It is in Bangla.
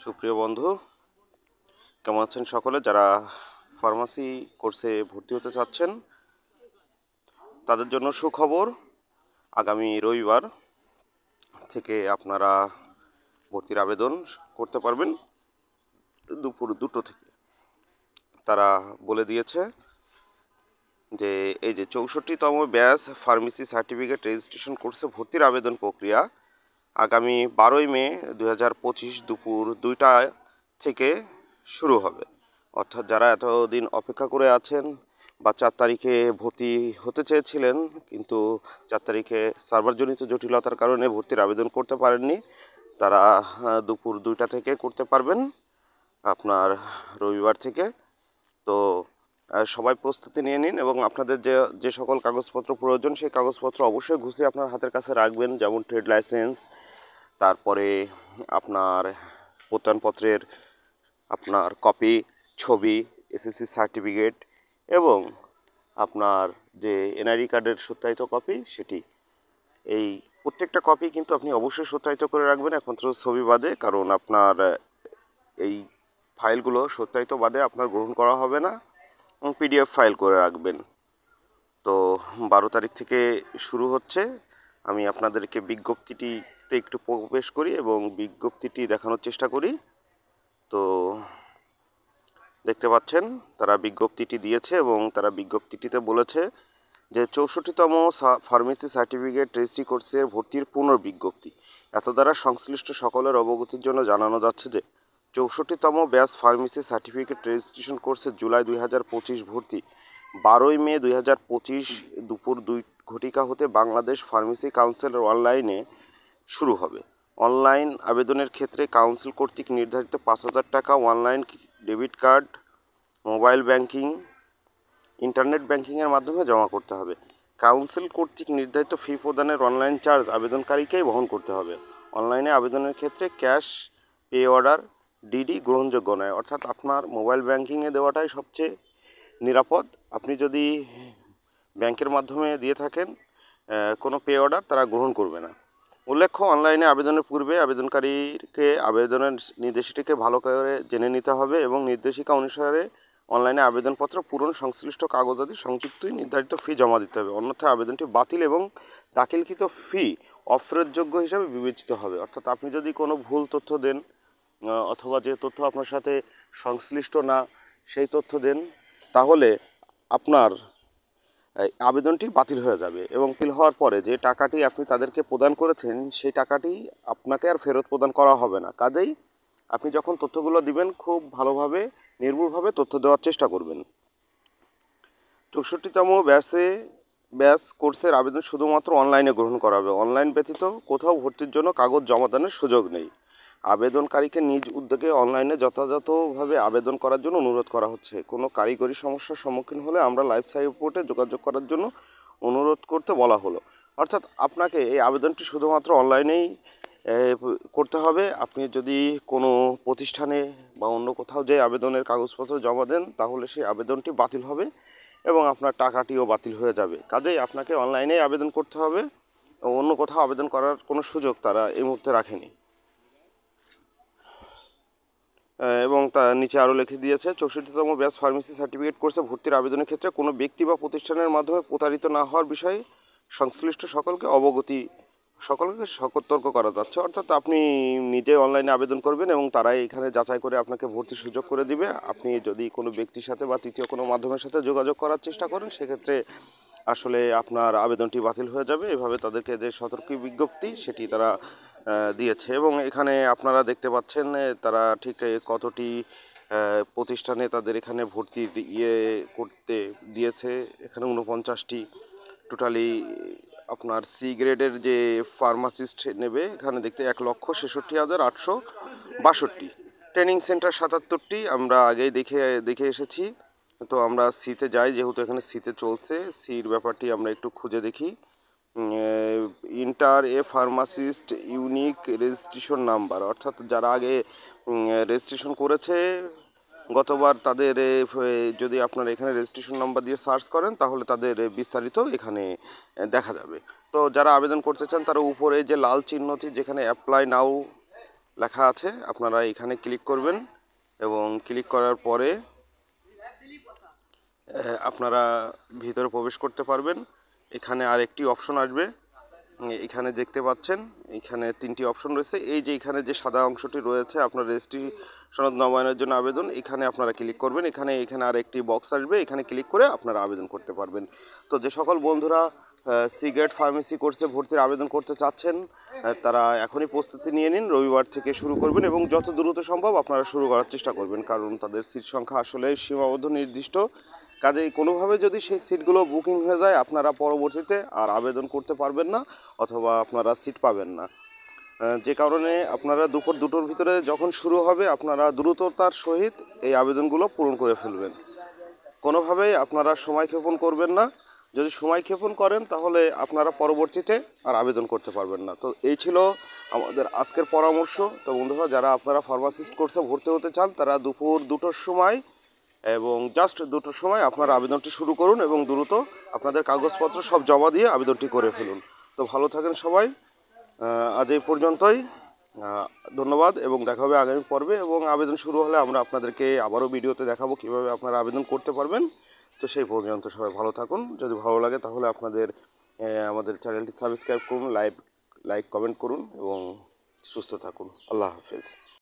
সুপ্রিয় বন্ধু, কেমন আছেন সকলে? যারা ফার্মাসি কোর্সে ভর্তি হতে চাচ্ছেন তাদের জন্য সুখবর। আগামী রবিবার থেকে আপনারা ভর্তির আবেদন করতে পারবেন দুপুর 2টো থেকে। তারা বলে দিয়েছে যে এই যে 64তম ব্যাচ ফার্মেসি সার্টিফিকেট রেজিস্ট্রেশন কোর্সে ভর্তির আবেদন প্রক্রিয়া আগামী 12ই মে 2025 দুপুর 2টা থেকে শুরু হবে। অর্থাৎ যারা এতদিন অপেক্ষা করে আছেন বা 4 তারিখে ভর্তি হতে চেয়েছিলেন কিন্তু 4 তারিখে সার্ভারজনিত জটিলতার কারণে ভর্তির আবেদন করতে পারেননি, তারা দুপুর 2টা থেকে করতে পারবেন আপনার রবিবার থেকে। তো সবাই প্রস্তুতি নিয়ে নিন এবং আপনাদের যে সকল কাগজপত্র প্রয়োজন সেই কাগজপত্র অবশ্যই গুছিয়ে আপনার হাতের কাছে রাখবেন, যেমন ট্রেড লাইসেন্স, তারপরে আপনার প্রত্যয়নপত্রের আপনার কপি, ছবি, এসএসসি সার্টিফিকেট এবং আপনার যে এনআইডি কার্ডের সত্যায়িত কপি সেটি। এই প্রত্যেকটা কপি কিন্তু আপনি অবশ্যই সত্যায়িত করে রাখবেন, একমাত্র ছবি বাদে, কারণ আপনার এই ফাইলগুলো সত্যায়িত বাদে আপনার গ্রহণ করা হবে না, এবং পিডিএফ ফাইল করে রাখবেন। তো 12 তারিখ থেকে শুরু হচ্ছে। আমি আপনাদেরকে বিজ্ঞপ্তিটিতে একটু প্রবেশ করি এবং বিজ্ঞপ্তিটি দেখানোর চেষ্টা করি। তো দেখতে পাচ্ছেন তারা বিজ্ঞপ্তিটি দিয়েছে এবং তারা বিজ্ঞপ্তিটিতে বলেছে যে 64তম ফার্মেসি সার্টিফিকেট রেজিস্ট্রি কোর্সের ভর্তির পুনর্বিজ্ঞপ্তি। এত দ্বারা সংশ্লিষ্ট সকলের অবগতির জন্য জানানো যাচ্ছে যে 64তম ব্যাচ ফার্মেসি সার্টিফিকেট রেজিস্ট্রেশন কোর্সে জুলাই 2025 ভর্তি 12ই মে 2025 দুপুর 2 হতে বাংলাদেশ ফার্মেসি কাউন্সিলের অনলাইনে শুরু হবে। অনলাইন আবেদনের ক্ষেত্রে কাউন্সিল কর্তৃক নির্ধারিত 5,000 টাকা online debit card, mobile banking, internet ব্যাংকিংয়ের মাধ্যমে জমা করতে হবে। কাউন্সিল কর্তৃক নির্ধারিত ফি প্রদানের অনলাইন চার্জ আবেদনকারীকেই বহন করতে হবে। অনলাইনে আবেদনের ক্ষেত্রে ক্যাশ, পে অর্ডার, ডিডি গ্রহণযোগ্য নয়, অর্থাৎ আপনার মোবাইল ব্যাংকিংয়ে দেওয়াটাই সবচেয়ে নিরাপদ। আপনি যদি ব্যাংকের মাধ্যমে দিয়ে থাকেন কোনো পে অর্ডার, তারা গ্রহণ করবে না। উল্লেখ্য, অনলাইনে আবেদনের পূর্বে আবেদনকারীকে আবেদনের নির্দেশিকাকে ভালো করে জেনে নিতে হবে এবং নির্দেশিকা অনুসারে অনলাইনে আবেদনপত্র পূরণ, সংশ্লিষ্ট কাগজাদি সংযুক্তই নির্ধারিত ফি জমা দিতে হবে। অন্যথায় আবেদনটি বাতিল এবং দাখিলকৃত ফি অফেরতযোগ্য হিসাবে বিবেচিত হবে। অর্থাৎ আপনি যদি কোনো ভুল তথ্য দেন অথবা যে তথ্য আপনার সাথে সংশ্লিষ্ট না সেই তথ্য দেন, তাহলে আপনার আবেদনটি বাতিল হয়ে যাবে এবং বাতিল হওয়ার পরে যে টাকাটি আপনি তাদেরকে প্রদান করেছেন সেই টাকাটি আপনাকে আর ফেরত প্রদান করা হবে না। কাজেই আপনি যখন তথ্যগুলো দিবেন খুব ভালোভাবে নির্ভুলভাবে তথ্য দেওয়ার চেষ্টা করবেন। 64তম ব্যাচ কোর্সের আবেদন শুধুমাত্র অনলাইনে গ্রহণ করা হবে। অনলাইন ব্যতীত কোথাও ভর্তির জন্য কাগজ জমা দানের সুযোগ নেই। আবেদনকারীকে নিজ উদ্যোগে অনলাইনে যথাযথভাবে আবেদন করার জন্য অনুরোধ করা হচ্ছে। কোনো কারিগরি সমস্যার সম্মুখীন হলে আমরা লাইভ সাপোর্টে যোগাযোগ করার জন্য অনুরোধ করতে বলা হলো। অর্থাৎ আপনাকে এই আবেদনটি শুধুমাত্র অনলাইনেই করতে হবে। আপনি যদি কোনো প্রতিষ্ঠানে বা অন্য কোথাও যে আবেদনের কাগজপত্র জমা দেন তাহলে সেই আবেদনটি বাতিল হবে এবং আপনার টাকাটিও বাতিল হয়ে যাবে। কাজেই আপনাকে অনলাইনেই আবেদন করতে হবে, অন্য কোথাও আবেদন করার কোনো সুযোগ তারা এই মুহূর্তে রাখেনি। এবং তার নিচে আরও লিখে দিয়েছে 64তম ব্যাচ ফার্মেসি সার্টিফিকেট কোর্সে ভর্তির আবেদনের ক্ষেত্রে কোনো ব্যক্তি বা প্রতিষ্ঠানের মাধ্যমে প্রতারিত না হওয়ার বিষয়ে সংশ্লিষ্ট সকলকে সতর্ক করা যাচ্ছে। অর্থাৎ আপনি নিজে অনলাইনে আবেদন করবেন এবং তারাই এখানে যাচাই করে আপনাকে ভর্তির সুযোগ করে দিবে। আপনি যদি কোনো ব্যক্তির সাথে বা তৃতীয় কোনো মাধ্যমের সাথে যোগাযোগ করার চেষ্টা করেন সেক্ষেত্রে আসলে আপনার আবেদনটি বাতিল হয়ে যাবে। এভাবে তাদেরকে যে সতর্ক বিজ্ঞপ্তি সেটি তারা দিয়েছে এবং এখানে আপনারা দেখতে পাচ্ছেন তারা ঠিক কতটি প্রতিষ্ঠানে তাদের এখানে ভর্তি করতে দিয়েছে। এখানে 49টি টোটালি আপনার সি গ্রেডের যে ফার্মাসিস্ট নেবে এখানে দেখতে 1,66,862। ট্রেনিং সেন্টার 77টি আমরা আগেই দেখে এসেছি। তো আমরা সিতে যাই, যেহেতু এখানে সিতে চলছে, সির ব্যাপারটি আমরা একটু খুঁজে দেখি। ইন্টার এ ফার্মাসিস্ট ইউনিক রেজিস্ট্রেশন নাম্বার, অর্থাৎ যারা আগে রেজিস্ট্রেশন করেছে গতবার তাদের যদি আপনারা এখানে রেজিস্ট্রেশন নাম্বার দিয়ে সার্চ করেন তাহলে তাদের বিস্তারিত এখানে দেখা যাবে। তো যারা আবেদন করতে চান তারা উপরে যে লাল চিহ্নটি যেখানে অ্যাপ্লাই নাও লেখা আছে, আপনারা এখানে ক্লিক করবেন এবং ক্লিক করার পরে আপনারা ভিতরে প্রবেশ করতে পারবেন। এখানে আরেকটি অপশন আসবে, এখানে দেখতে পাচ্ছেন এখানে 3টি অপশন রয়েছে। এই যে এখানে যে সাদা অংশটি রয়েছে আপনার রেজিস্ট্রি সনদ নবায়নের জন্য আবেদন, এখানে আপনারা ক্লিক করবেন। এখানে আরেকটি বক্স আসবে, এখানে ক্লিক করে আপনারা আবেদন করতে পারবেন। তো যে সকল বন্ধুরা সিগ্রেট ফার্মেসি কোর্সে ভর্তির আবেদন করতে চাচ্ছেন তারা এখনই প্রস্তুতি নিয়ে নিন। রবিবার থেকে শুরু করবেন এবং যত দ্রুত সম্ভব আপনারা শুরু করার চেষ্টা করবেন, কারণ তাদের সিট সংখ্যা আসলে সীমাবদ্ধ নির্দিষ্ট। কাজেই কোনোভাবে যদি সেই সিটগুলো বুকিং হয়ে যায় আপনারা পরবর্তীতে আর আবেদন করতে পারবেন না অথবা আপনারা সিট পাবেন না। যে কারণে আপনারা দুপুর 2টোর ভিতরে যখন শুরু হবে আপনারা দ্রুততার সহিত এই আবেদনগুলো পূরণ করে ফেলবেন। কোনোভাবেই আপনারা সময় ক্ষেপণ করবেন না। যদি সময় ক্ষেপণ করেন তাহলে আপনারা পরবর্তীতে আর আবেদন করতে পারবেন না। তো এই ছিল আমাদের আজকের পরামর্শ। তো বন্ধুরা, যারা আপনারা ফার্মাসিস্ট কোর্সে ভর্তি হতে চান তারা দুপুর 2টোর সময় এবং জাস্ট 2টোর সময় আপনারা আবেদনটি শুরু করুন এবং দ্রুত আপনাদের কাগজপত্র সব জমা দিয়ে আবেদনটি করে ফেলুন। তো ভালো থাকেন সবাই, আজ এই পর্যন্তই। ধন্যবাদ এবং দেখা হবে আগামী পর্বে, এবং আবেদন শুরু হলে আমরা আপনাদেরকে আবারও ভিডিওতে দেখাবো কীভাবে আপনারা আবেদন করতে পারবেন। তো সেই পর্যন্ত সবাই ভালো থাকুন। যদি ভালো লাগে তাহলে আপনাদের আমাদের চ্যানেলটি সাবস্ক্রাইব করুন, লাইক কমেন্ট করুন এবং সুস্থ থাকুন। আল্লাহ হাফেজ।